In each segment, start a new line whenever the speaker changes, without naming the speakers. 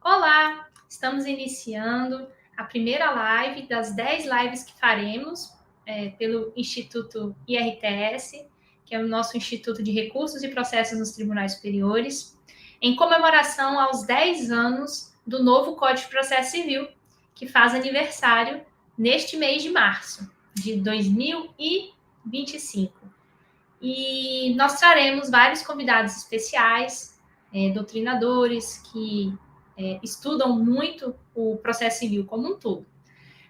Olá, estamos iniciando a primeira live das 10 lives que faremos pelo Instituto IRTS, que é o nosso Instituto de Recursos e Processos nos Tribunais Superiores, em comemoração aos 10 anos do novo Código de Processo Civil, que faz aniversário neste mês de março de 2025. E nós traremos vários convidados especiais, doutrinadores que estudam muito o processo civil como um todo.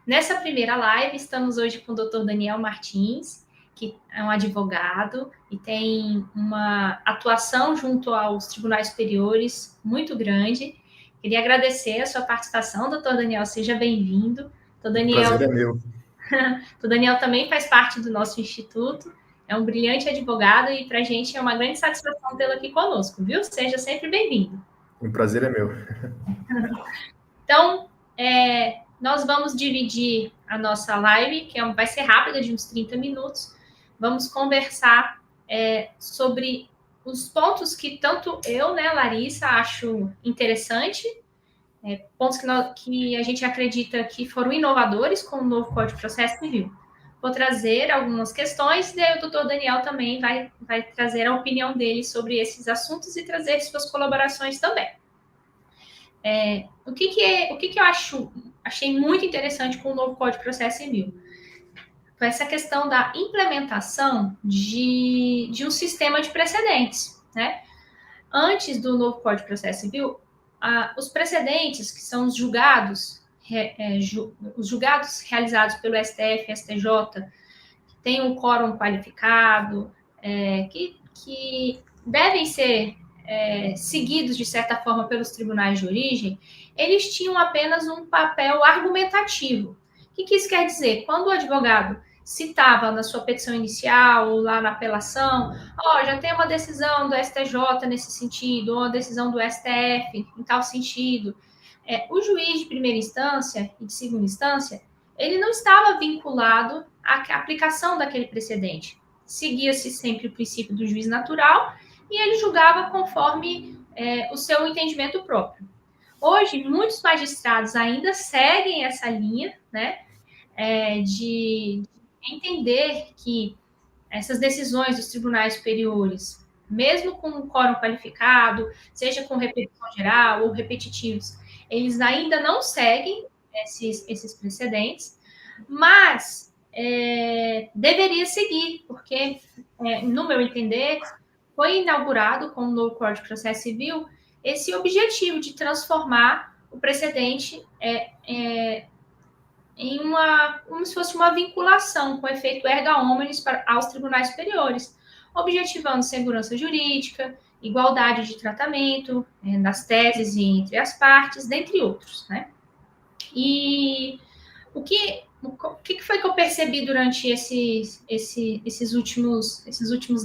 Nessa primeira live, estamos hoje com o Dr. Daniel Martins, que é um advogado e tem uma atuação junto aos tribunais superiores muito grande. Queria agradecer a sua participação, Dr. Daniel, seja bem-vindo.
O prazer é meu.
O Daniel também faz parte do nosso instituto, é um brilhante advogado e para a gente é uma grande satisfação tê-lo aqui conosco, viu? Seja sempre bem-vindo.
O prazer é meu.
Então, nós vamos dividir a nossa live, que vai ser rápida, de uns 30 minutos. Vamos conversar sobre os pontos que tanto eu, Larissa, acho interessante, pontos que a gente acredita que foram inovadores com o novo Código de Processo Civil. Vou trazer algumas questões, e aí o doutor Daniel também vai trazer a opinião dele sobre esses assuntos e trazer suas colaborações também. O que eu achei muito interessante com o novo Código de Processo Civil? Foi essa questão da implementação de um sistema de precedentes, né? Antes do novo Código de Processo Civil, os precedentes, que são os julgados realizados pelo STF e STJ, que tem um quórum qualificado, que devem ser seguidos, de certa forma, pelos tribunais de origem, eles tinham apenas um papel argumentativo. O que isso quer dizer? Quando o advogado citava na sua petição inicial, ou lá na apelação, já tem uma decisão do STJ nesse sentido, ou uma decisão do STF em tal sentido, o juiz de primeira instância e de segunda instância, ele não estava vinculado à aplicação daquele precedente. Seguia-se sempre o princípio do juiz natural e ele julgava conforme o seu entendimento próprio. Hoje, muitos magistrados ainda seguem essa linha, né, de entender que essas decisões dos tribunais superiores, mesmo com um quórum qualificado, seja com repetição geral ou repetitivos, eles ainda não seguem esses precedentes, mas deveria seguir, porque, no meu entender, foi inaugurado com o novo Código de Processo Civil esse objetivo de transformar o precedente em como se fosse uma vinculação com efeito erga omnes aos tribunais superiores, objetivando segurança jurídica, igualdade de tratamento nas teses e entre as partes, dentre outros, né? E o que foi que eu percebi durante esses últimos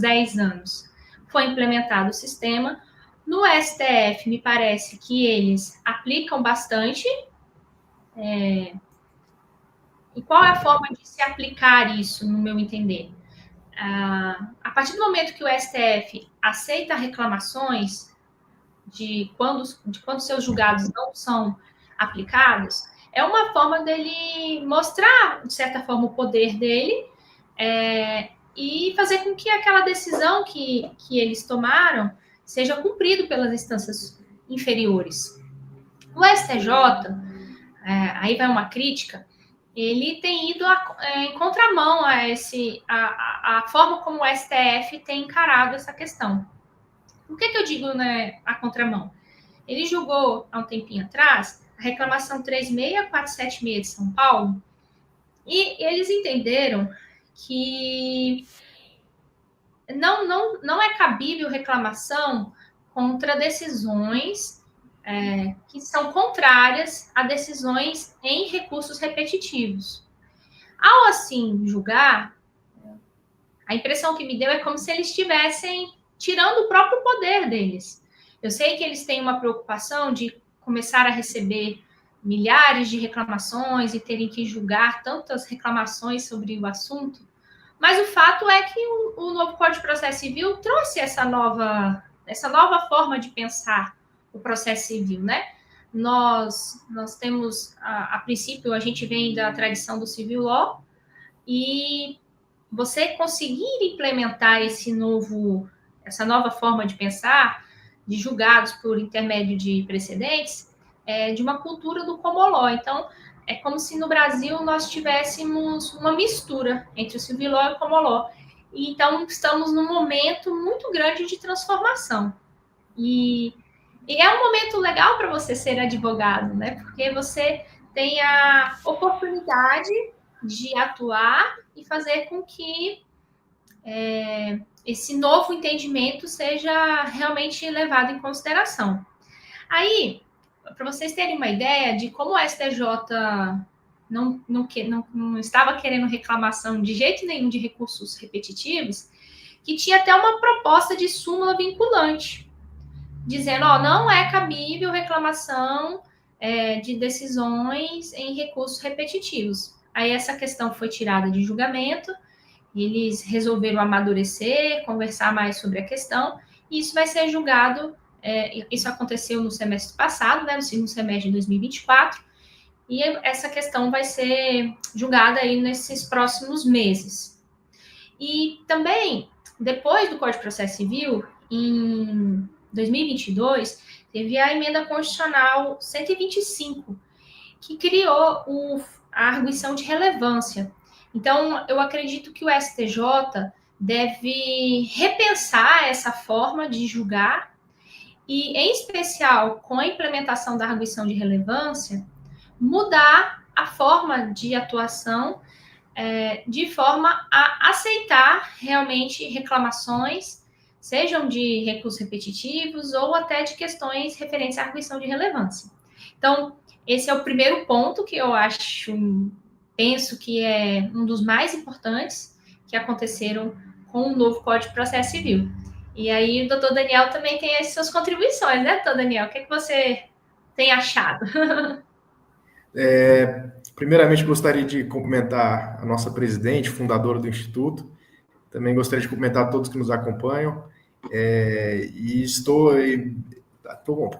10 anos? Foi implementado o sistema. No STF, me parece que eles aplicam bastante. E qual é a forma de se aplicar isso, no meu entender? A partir do momento que o STF aceita reclamações de quando seus julgados não são aplicados, é uma forma dele mostrar, de certa forma, o poder dele e fazer com que aquela decisão que eles tomaram seja cumprido pelas instâncias inferiores. O STJ, aí vai uma crítica, ele tem ido em contramão a forma como o STF tem encarado essa questão. Por que eu digo, né, a contramão? Ele julgou, há um tempinho atrás, a reclamação 36476 de São Paulo, e eles entenderam que não é cabível reclamação contra decisões que são contrárias a decisões em recursos repetitivos. Ao, assim, julgar, a impressão que me deu é como se eles estivessem tirando o próprio poder deles. Eu sei que eles têm uma preocupação de começar a receber milhares de reclamações e terem que julgar tantas reclamações sobre o assunto, mas o fato é que o novo Código de Processo Civil trouxe essa nova forma de pensar o processo civil, né? nós temos, a princípio, a gente vem da tradição do civil law, e você conseguir implementar essa nova forma de pensar, de julgados por intermédio de precedentes, de uma cultura do common law. Então, é como se no Brasil nós tivéssemos uma mistura entre o civil law e o common law. E, então, estamos num momento muito grande de transformação. E é um momento legal para você ser advogado, né? Porque você tem a oportunidade de atuar e fazer com que esse novo entendimento seja realmente levado em consideração. Aí, para vocês terem uma ideia de como o STJ não estava querendo reclamação de jeito nenhum de recursos repetitivos, que tinha até uma proposta de súmula vinculante, dizendo, não é cabível reclamação de decisões em recursos repetitivos. Aí essa questão foi tirada de julgamento, e eles resolveram amadurecer, conversar mais sobre a questão, e isso vai ser julgado, isso aconteceu no semestre passado, né, no segundo semestre de 2024, e essa questão vai ser julgada aí nesses próximos meses. E também, depois do Código de Processo Civil, em 2022, teve a emenda constitucional 125, que criou a arguição de relevância. Então, eu acredito que o STJ deve repensar essa forma de julgar e, em especial, com a implementação da arguição de relevância, mudar a forma de atuação de forma a aceitar realmente reclamações, sejam de recursos repetitivos ou até de questões referentes à arguição de relevância. Então, esse é o primeiro ponto que eu penso que é um dos mais importantes que aconteceram com o novo Código de Processo Civil. E aí o doutor Daniel também tem as suas contribuições, né, doutor Daniel? O que você tem achado?
Primeiramente, gostaria de cumprimentar a nossa presidente, fundadora do Instituto. Também gostaria de cumprimentar todos que nos acompanham. E estou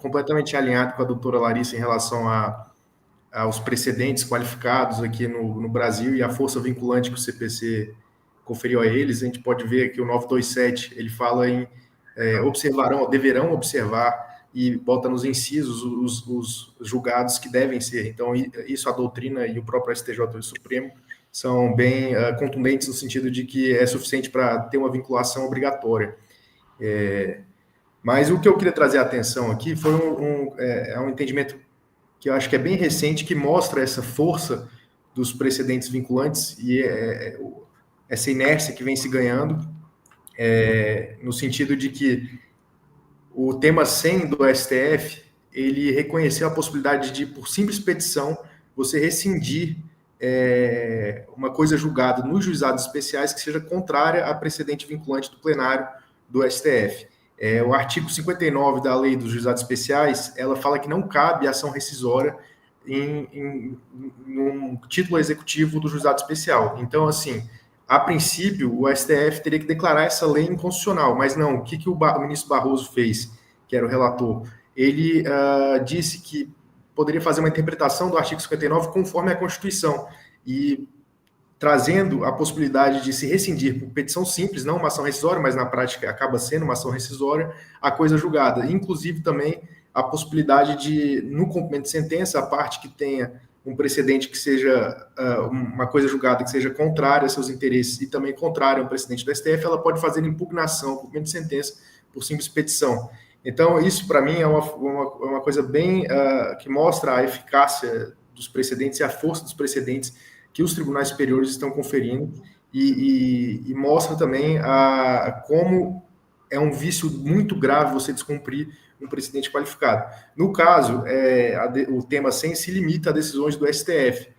completamente alinhado com a doutora Larissa em relação aos precedentes qualificados aqui no Brasil e a força vinculante que o CPC conferiu a eles. A gente pode ver que o 927, ele fala em deverão observar, e bota nos incisos os julgados que devem ser. Então, isso a doutrina e o próprio STJ Supremo são bem contundentes no sentido de que é suficiente para ter uma vinculação obrigatória. Mas o que eu queria trazer a atenção aqui foi um entendimento que eu acho que é bem recente, que mostra essa força dos precedentes vinculantes e essa inércia que vem se ganhando, no sentido de que o tema 100 do STF, ele reconheceu a possibilidade de, por simples petição, você rescindir uma coisa julgada nos juizados especiais que seja contrária a precedente vinculante do plenário do STF. O artigo 59 da lei dos juizados especiais, ela fala que não cabe ação rescisória em um título executivo do juizado especial. Então, assim, a princípio, o STF teria que declarar essa lei inconstitucional, mas não. O que o ministro Barroso fez, que era o relator? Ele disse que poderia fazer uma interpretação do artigo 59 conforme a Constituição, e trazendo a possibilidade de se rescindir por petição simples, não uma ação rescisória, mas na prática acaba sendo uma ação rescisória, a coisa julgada. Inclusive também a possibilidade de, no cumprimento de sentença, a parte que tenha um precedente que seja uma coisa julgada que seja contrária a seus interesses e também contrária ao precedente do STF, ela pode fazer impugnação, cumprimento de sentença, por simples petição. Então, isso para mim é uma coisa bem que mostra a eficácia dos precedentes e a força dos precedentes que os tribunais superiores estão conferindo, e mostra também como é um vício muito grave você descumprir um precedente qualificado. No caso, o tema 100 se limita a decisões do STF.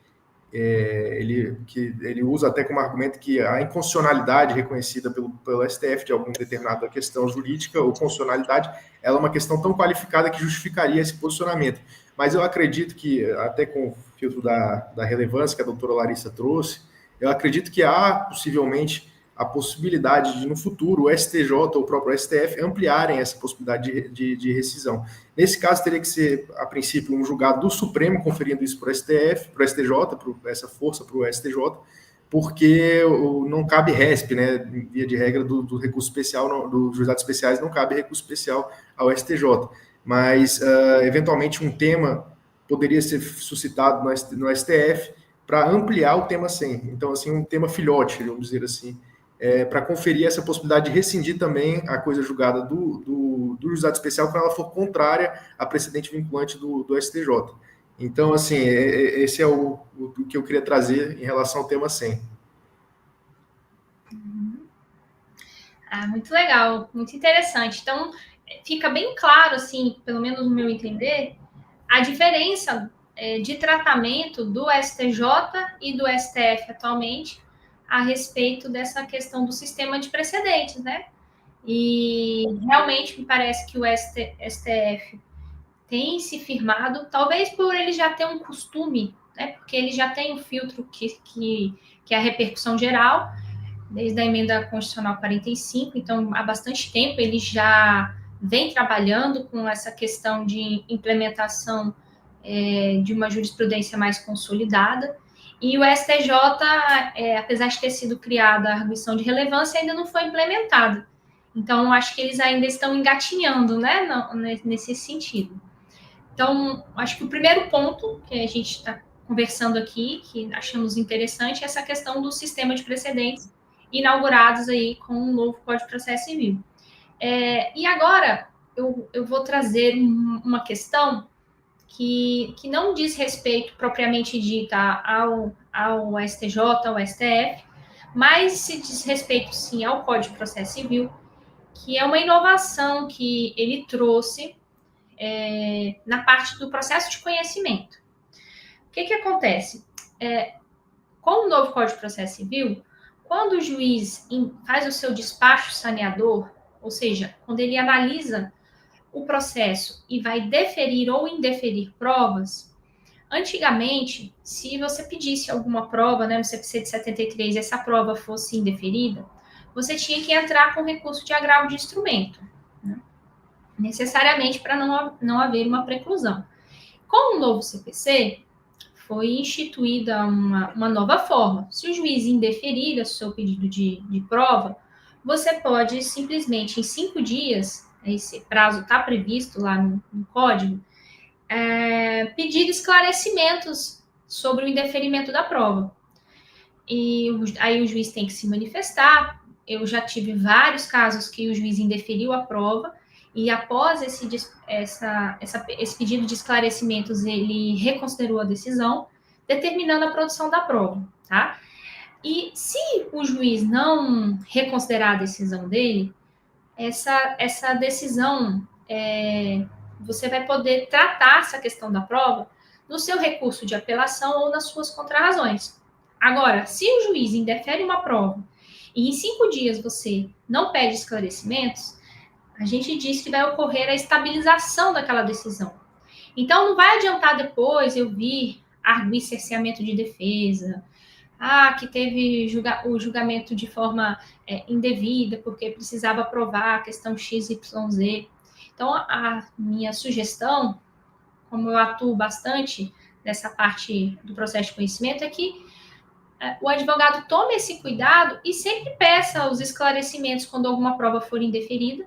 Ele usa até como argumento que a inconstitucionalidade reconhecida pelo STF de alguma determinada questão jurídica ou constitucionalidade, ela é uma questão tão qualificada que justificaria esse posicionamento. Mas eu acredito que, até com o filtro da relevância que a doutora Larissa trouxe, eu acredito que há, possivelmente, a possibilidade de, no futuro, o STJ ou o próprio STF ampliarem essa possibilidade de rescisão. Nesse caso, teria que ser, a princípio, um julgado do Supremo conferindo isso para o STF, para o STJ, essa força para o STJ, porque não cabe RESP, né? Via de regra do recurso especial, dos juizados especiais, não cabe recurso especial ao STJ. Mas, eventualmente, um tema poderia ser suscitado no STF para ampliar o tema 100. Então, assim, um tema filhote, vamos dizer assim, para conferir essa possibilidade de rescindir também a coisa julgada do juizado especial quando ela for contrária a precedente vinculante do STJ. Então, assim, esse é o que eu queria trazer em relação ao tema 100.
Muito legal, muito interessante. Então, fica bem claro, assim, pelo menos no meu entender, a diferença de tratamento do STJ e do STF atualmente a respeito dessa questão do sistema de precedentes, né? E realmente me parece que o STF tem se firmado, talvez por ele já ter um costume, né? Porque ele já tem um filtro que é a repercussão geral, desde a emenda constitucional 45, então há bastante tempo ele já vem trabalhando com essa questão de implementação de uma jurisprudência mais consolidada. E o STJ, apesar de ter sido criada a arguição de relevância, ainda não foi implementada. Então, acho que eles ainda estão engatinhando, né, nesse sentido. Então, acho que o primeiro ponto que a gente está conversando aqui, que achamos interessante, é essa questão do sistema de precedentes inaugurados aí com o novo Código de Processo Civil. E agora, eu vou trazer uma questão que não diz respeito propriamente dita ao STJ, ao STF, mas se diz respeito, sim, ao Código de Processo Civil, que é uma inovação que ele trouxe na parte do processo de conhecimento. O que acontece? Com o novo Código de Processo Civil, quando o juiz faz o seu despacho saneador, ou seja, quando ele analisa o processo e vai deferir ou indeferir provas, antigamente, se você pedisse alguma prova, né, no CPC de 73, e essa prova fosse indeferida, você tinha que entrar com recurso de agravo de instrumento, né, necessariamente para não haver uma preclusão. Com o novo CPC, foi instituída uma nova forma. Se o juiz indeferir o seu pedido de prova, você pode simplesmente, em 5 dias, esse prazo está previsto lá no código, pedir esclarecimentos sobre o indeferimento da prova. E aí o juiz tem que se manifestar. Eu já tive vários casos que o juiz indeferiu a prova e após esse pedido de esclarecimentos, ele reconsiderou a decisão, determinando a produção da prova, tá? E se o juiz não reconsiderar a decisão dele, essa decisão, você vai poder tratar essa questão da prova no seu recurso de apelação ou nas suas contrarrazões. Agora, se o juiz indefere uma prova e em 5 dias você não pede esclarecimentos, a gente diz que vai ocorrer a estabilização daquela decisão. Então, não vai adiantar depois eu vir arguir cerceamento de defesa, que teve o julgamento de forma indevida, porque precisava provar a questão XYZ. Então, a minha sugestão, como eu atuo bastante nessa parte do processo de conhecimento, é que o advogado tome esse cuidado e sempre peça os esclarecimentos quando alguma prova for indeferida,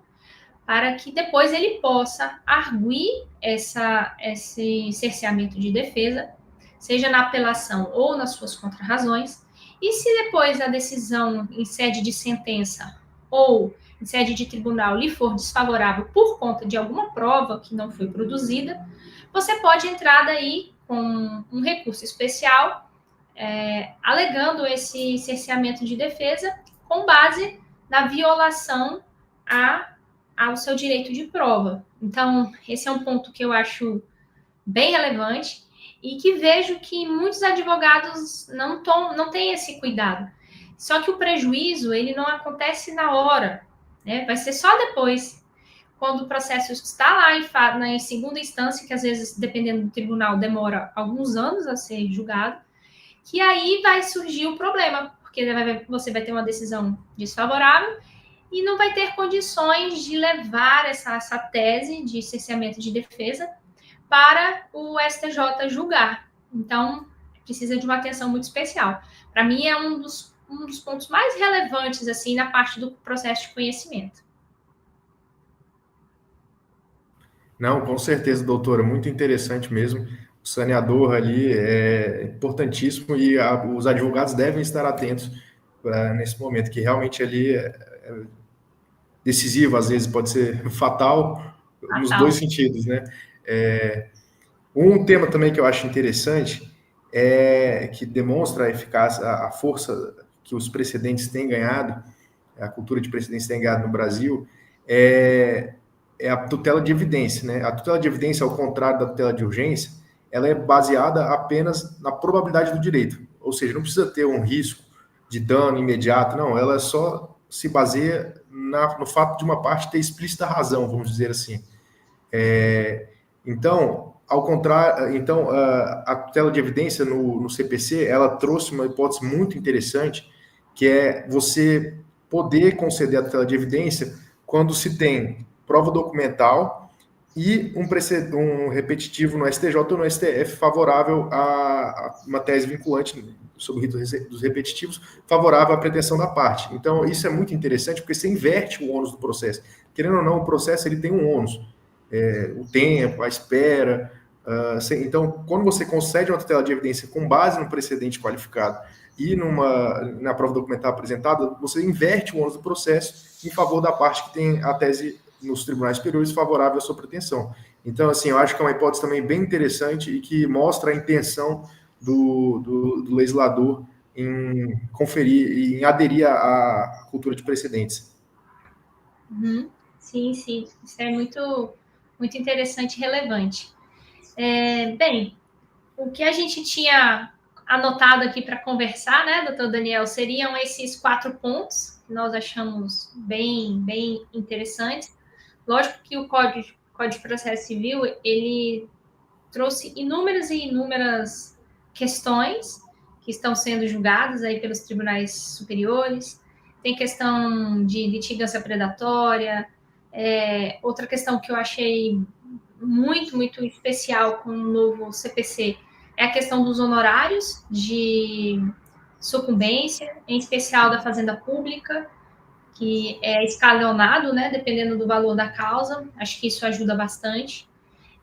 para que depois ele possa arguir esse cerceamento de defesa, seja na apelação ou nas suas contrarrazões, e se depois a decisão em sede de sentença ou em sede de tribunal lhe for desfavorável por conta de alguma prova que não foi produzida, você pode entrar daí com um recurso especial, alegando esse cerceamento de defesa com base na violação ao seu direito de prova. Então, esse é um ponto que eu acho bem relevante e que vejo que muitos advogados não têm esse cuidado. Só que o prejuízo, ele não acontece na hora, né? Vai ser só depois, quando o processo está lá em segunda instância, que às vezes, dependendo do tribunal, demora alguns anos a ser julgado, que aí vai surgir o problema, porque você vai ter uma decisão desfavorável, e não vai ter condições de levar essa tese de cerceamento de defesa para o STJ julgar. Então, precisa de uma atenção muito especial. Para mim, é um dos pontos mais relevantes assim na parte do processo de conhecimento.
Não, com certeza, doutora, muito interessante mesmo. O saneador ali é importantíssimo e os advogados devem estar atentos nesse momento, que realmente ali é decisivo, às vezes pode ser fatal nos dois sentidos, né? Um tema também que eu acho interessante que demonstra a eficácia, a força que os precedentes têm ganhado, a cultura de precedentes tem ganhado no Brasil, é a tutela de evidência, né? A tutela de evidência, ao contrário da tutela de urgência, ela é baseada apenas na probabilidade do direito, ou seja, não precisa ter um risco de dano imediato, não, ela só se baseia no fato de uma parte ter explícita razão, vamos dizer assim. Então, ao contrário, então a tutela de evidência no CPC, ela trouxe uma hipótese muito interessante, que é você poder conceder a tutela de evidência quando se tem prova documental e um repetitivo no STJ ou no STF favorável a uma tese vinculante sobre o rito dos repetitivos, favorável à pretensão da parte. Então, isso é muito interessante, porque você inverte o ônus do processo. Querendo ou não, o processo ele tem um ônus. O tempo, a espera. Então, quando você concede uma tutela de evidência com base no precedente qualificado e na prova documental apresentada, você inverte o ônus do processo em favor da parte que tem a tese nos tribunais superiores favorável à sua pretensão. Então, assim, eu acho que é uma hipótese também bem interessante e que mostra a intenção do legislador em conferir, em aderir à cultura de precedentes.
Uhum. Sim, sim. Isso é muito, muito interessante e relevante. Bem, o que a gente tinha anotado aqui para conversar, né, doutor Daniel, seriam esses 4 pontos que nós achamos bem, bem interessantes. Lógico que o Código de Processo Civil, ele trouxe inúmeras e inúmeras questões que estão sendo julgadas aí pelos tribunais superiores. Tem questão de litigância predatória. Outra questão que eu achei muito, muito especial com o novo CPC é a questão dos honorários de sucumbência, em especial da Fazenda Pública, que é escalonado, né, dependendo do valor da causa. Acho que isso ajuda bastante.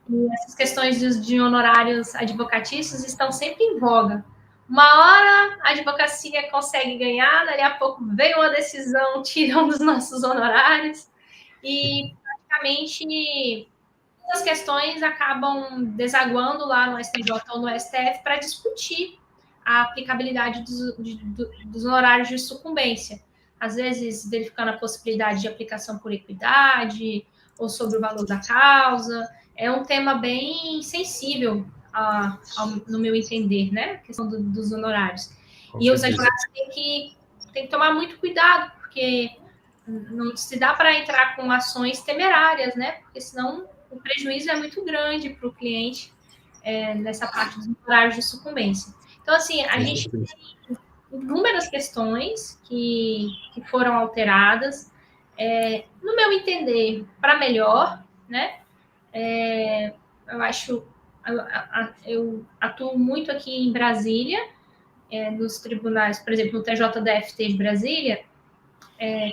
E essas questões de honorários advocatícios estão sempre em voga. Uma hora a advocacia consegue ganhar, dali a pouco vem uma decisão tirando os nossos honorários, e praticamente as questões acabam desaguando lá no STJ ou no STF para discutir a aplicabilidade dos honorários de sucumbência. Às vezes, verificando a possibilidade de aplicação por equidade ou sobre o valor da causa. É um tema bem sensível, no meu entender, né? A questão dos honorários. E os advogados têm que tomar muito cuidado, porque não se dá para entrar com ações temerárias, né? Porque senão o prejuízo é muito grande para o cliente nessa parte dos honorários de sucumbência. Então, assim, a gente tem inúmeras questões que foram alteradas, no meu entender, para melhor, né? Eu acho, eu atuo muito aqui em Brasília, nos tribunais, por exemplo, no TJDFT de Brasília,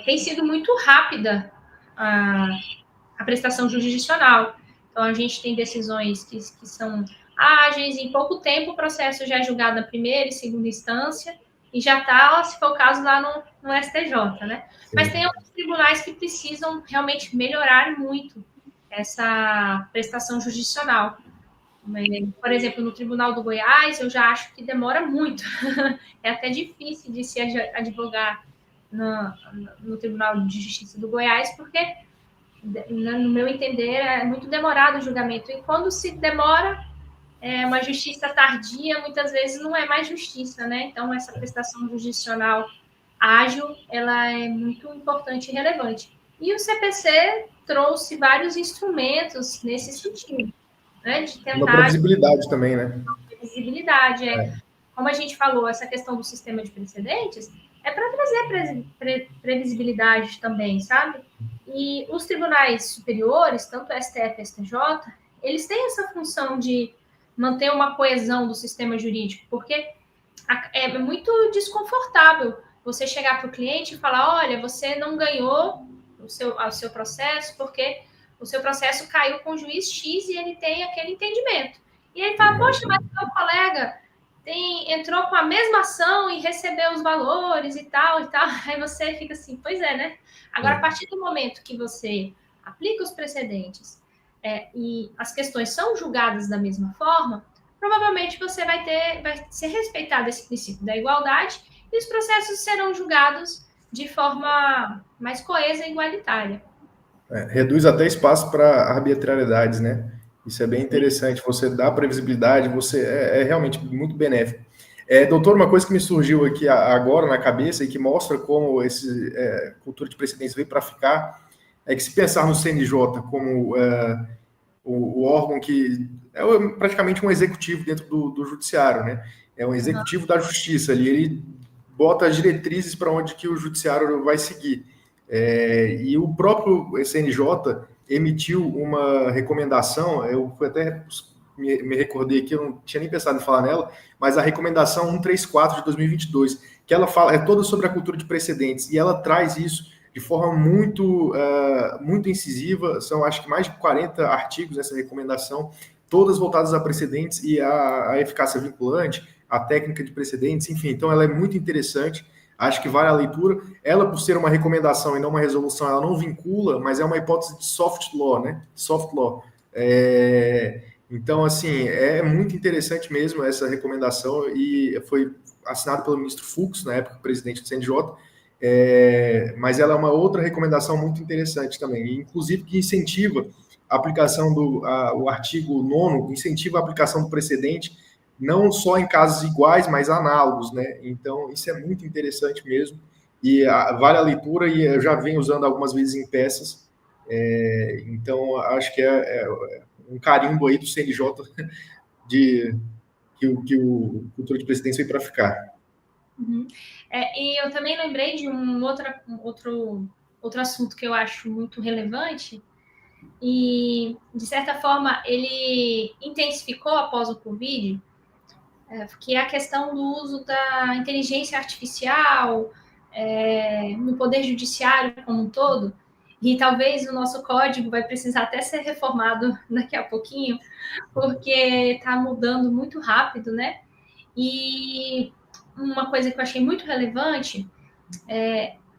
tem sido muito rápida a prestação jurisdicional. Então, a gente tem decisões que são ágeis, em pouco tempo o processo já é julgado na primeira e segunda instância, e já está, se for o caso, lá no STJ, né? Sim. Mas tem alguns tribunais que precisam realmente melhorar muito essa prestação jurisdicional. Por exemplo, no Tribunal do Goiás, eu já acho que demora muito. É até difícil de se advogar no Tribunal de Justiça do Goiás, porque, no meu entender, é muito demorado o julgamento. E quando se demora, uma justiça tardia, muitas vezes não é mais justiça, né? Então, essa prestação jurisdicional ágil, ela é muito importante e relevante. E o CPC trouxe vários instrumentos nesse sentido, né? De tentar...
Uma previsibilidade também, né?
Previsibilidade, como a gente falou, essa questão do sistema de precedentes é para trazer previsibilidade também, sabe? E os tribunais superiores, tanto o STF e o STJ, eles têm essa função de manter uma coesão do sistema jurídico, porque é muito desconfortável você chegar para o cliente e falar, olha, você não ganhou o seu processo porque o seu processo caiu com o juiz X e ele tem aquele entendimento. E ele fala, poxa, mas meu colega entrou com a mesma ação e recebeu os valores e tal, e tal. Aí você fica assim, pois é, né? Agora, a partir do momento que você aplica os precedentes e as questões são julgadas da mesma forma, provavelmente você vai ser respeitado esse princípio da igualdade e os processos serão julgados de forma mais coesa e igualitária.
Reduz até espaço para arbitrariedades, né? Isso é bem interessante. Você dá previsibilidade, você é realmente muito benéfico. Doutor, uma coisa que me surgiu aqui agora na cabeça e que mostra como esse cultura de precedência veio para ficar é que se pensar no CNJ como o órgão que é praticamente um executivo dentro do judiciário, né? É um executivo da justiça ali, ele bota as diretrizes para onde que o judiciário vai seguir. E o próprio CNJ emitiu uma recomendação, eu até me recordei aqui, eu não tinha nem pensado em falar nela, mas a recomendação 134 de 2022, que ela fala, é toda sobre a cultura de precedentes, e ela traz isso de forma muito incisiva, são acho que mais de 40 artigos nessa recomendação, todas voltadas a precedentes e a eficácia vinculante, a técnica de precedentes, enfim, então ela é muito interessante, acho que vale a leitura. Ela, por ser uma recomendação e não uma resolução, ela não vincula, mas é uma hipótese de soft law, né? Soft law. Então, assim, é muito interessante mesmo essa recomendação e foi assinada pelo ministro Fux, na época, presidente do CNJ, mas ela é uma outra recomendação muito interessante também, inclusive que incentiva a aplicação o artigo 9º, incentiva a aplicação do precedente não só em casos iguais, mas análogos, né? Então, isso é muito interessante mesmo, e vale a leitura, e eu já venho usando algumas vezes em peças, então, acho que é um carimbo aí do CNJ de que o cultura de precedência veio para ficar.
Uhum. E eu também lembrei de um outro assunto que eu acho muito relevante, e, de certa forma, ele intensificou após o Covid, que é a questão do uso da inteligência artificial no poder judiciário como um todo, e talvez o nosso código vai precisar até ser reformado daqui a pouquinho, porque está mudando muito rápido, né? E uma coisa que eu achei muito relevante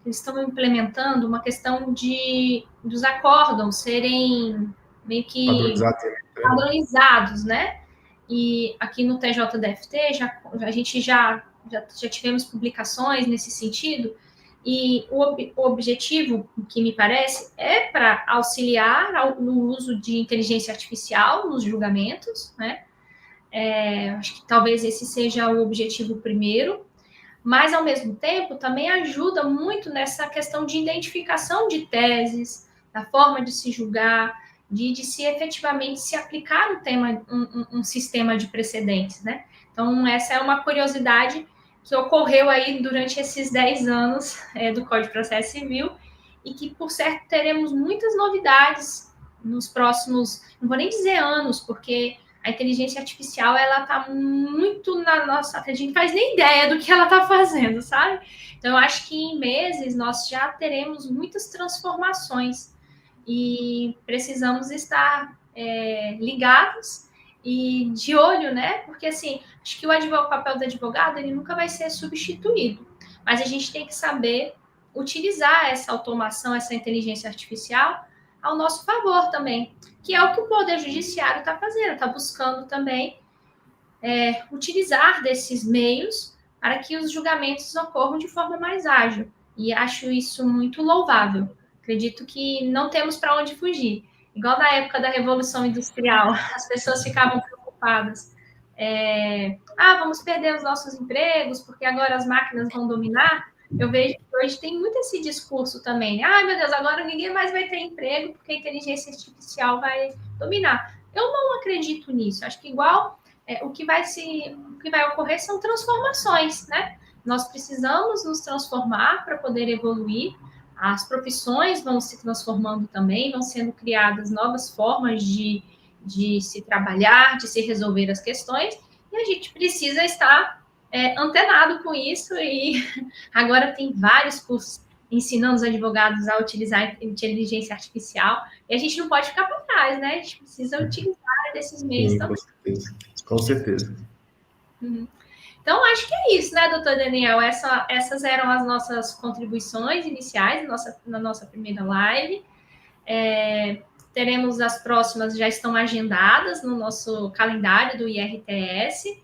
eles estão implementando uma questão dos acórdãos serem meio que padronizados, né? E aqui no TJDFT a gente já tivemos publicações nesse sentido, e o objetivo, que me parece, é para auxiliar no uso de inteligência artificial nos julgamentos, né? Acho que talvez esse seja o objetivo primeiro, mas, ao mesmo tempo, também ajuda muito nessa questão de identificação de teses, da forma de se julgar, de se efetivamente se aplicar um sistema de precedentes, né? Então, essa é uma curiosidade que ocorreu aí durante esses 10 anos do Código de Processo Civil, e que, por certo, teremos muitas novidades nos próximos, não vou nem dizer anos, porque a inteligência artificial, ela está muito na nossa... A gente não faz nem ideia do que ela está fazendo, sabe? Então, eu acho que em meses nós já teremos muitas transformações e precisamos estar ligados e de olho, né? Porque, assim, acho que o papel do advogado, ele nunca vai ser substituído, mas a gente tem que saber utilizar essa automação, essa inteligência artificial ao nosso favor também, que é o que o Poder Judiciário está fazendo, está buscando também utilizar desses meios para que os julgamentos ocorram de forma mais ágil. E acho isso muito louvável. Acredito que não temos para onde fugir. Igual na época da Revolução Industrial, as pessoas ficavam preocupadas. Vamos perder os nossos empregos porque agora as máquinas vão dominar. Eu vejo que hoje tem muito esse discurso também. Meu Deus, agora ninguém mais vai ter emprego porque a inteligência artificial vai dominar. Eu não acredito nisso. Acho que igual o que vai ocorrer são transformações, né? Nós precisamos nos transformar para poder evoluir. As profissões vão se transformando também, vão sendo criadas novas formas de se trabalhar, de se resolver as questões, e a gente precisa estar antenado com isso, e agora tem vários cursos ensinando os advogados a utilizar inteligência artificial, e a gente não pode ficar para trás, né? A gente precisa utilizar desses meios
Sim,
também.
com certeza. Com certeza.
Uhum. Então, acho que é isso, né, doutor Daniel? Essas eram as nossas contribuições iniciais na nossa primeira live. Teremos as próximas, já estão agendadas no nosso calendário do IRTS.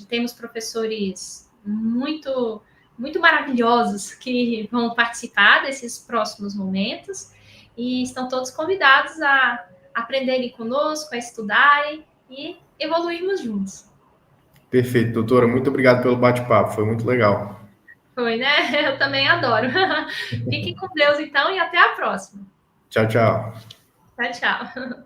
Temos professores muito, muito maravilhosos que vão participar desses próximos momentos, e estão todos convidados a aprenderem conosco, a estudarem e evoluirmos juntos.
Perfeito, doutora. Muito obrigado pelo bate-papo. Foi muito legal.
Foi, né? Eu também adoro. Fiquem com Deus, então, e até a próxima.
Tchau, tchau.
Tchau, tchau.